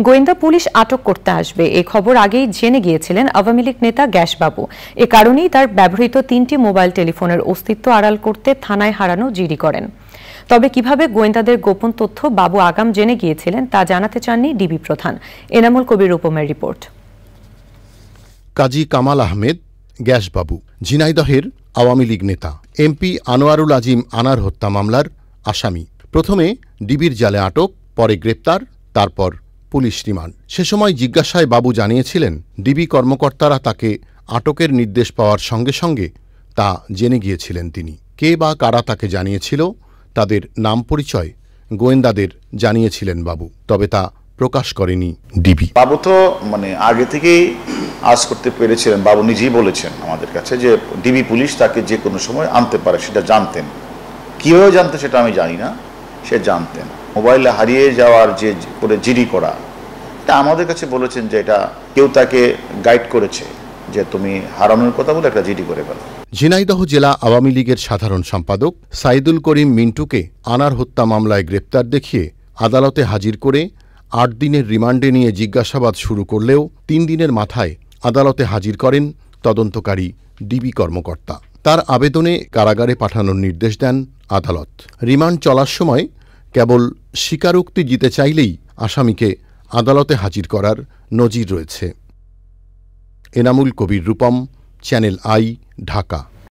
গোয়েন্দা পুলিশ আটক করতে আসবে এই খবর আগেই জেনে গিয়েছিলেন আওয়ামী লীগ নেতা গ্যাসবাবু। এ কারণেই তার ব্যবহৃত 3টি মোবাইল টেলিফোনের অস্তিত্ব আড়াল করতে থানায় হারানো জিডি করেন। তবে কিভাবে গোয়েন্দাদের গোপন তথ্য বাবু আগাম জেনে গিয়েছিলেন তা জানাতে চাননি ডিবি প্রধান। এনামুল কবির রূপমের রিপোর্ট। কাজী কামাল আহমেদ গ্যাসবাবু ঝিনাইদহের আওয়ামী লীগ নেতা, এমপি আনোয়ারুল আজিম আনার হত্যা মামলার আসামি। প্রথমে ডিবির জালে আটক, পরে গ্রেপ্তার, তারপর পুলিশ রিমান্ড। সে সময় জিজ্ঞাসায় বাবু জানিয়েছিলেন ডিবি কর্মকর্তারা তাকে আটকের নির্দেশ পাওয়ার সঙ্গে সঙ্গে তা জেনে গিয়েছিলেন তিনি। কে বা কারা তাকে জানিয়েছিল, তাদের নাম পরিচয় গোয়েন্দাদের জানিয়েছিলেন বাবু, তবে তা প্রকাশ করেনি ডিবি। বাবু তো আগে থেকেই আজ করতে পেরেছিলেন। বাবু নিজেই বলেছেন আমাদের কাছে যে ডিবি পুলিশ তাকে যে কোনো সময় আনতে পারে, সেটা জানতেন। কীভাবে জানতেন সেটা আমি জানি না, সে জানতেন। মোবাইলে হারিয়ে যাওয়ার যে করে জিডি করা, এটা আমাদের কাছে বলেছেন যে এটা কেউ তাকে গাইড করেছে যে তুমি হারানোর কথা বলে একটা জিডি করে ফেলো। ঝিনাইদহ জেলা আওয়ামী লীগের সাধারণ সম্পাদক সাইদুল করিম মিন্টুকে আনার হত্যা মামলায় গ্রেপ্তার দেখিয়ে আদালতে হাজির করে 8 দিনের রিমান্ডে নিয়ে জিজ্ঞাসাবাদ শুরু করলেও 3 দিনের মাথায় আদালতে হাজির করেন তদন্তকারী ডিবি কর্মকর্তা। তার আবেদনে কারাগারে পাঠানোর নির্দেশ দেন আদালত। রিমান্ড চলার সময় কেবল স্বীকারোক্তি দিতে চাইলেই আসামিকে আদালতে হাজির করার নজির রয়েছে। Enamul Kabir Rupam, channel I, Dhaka.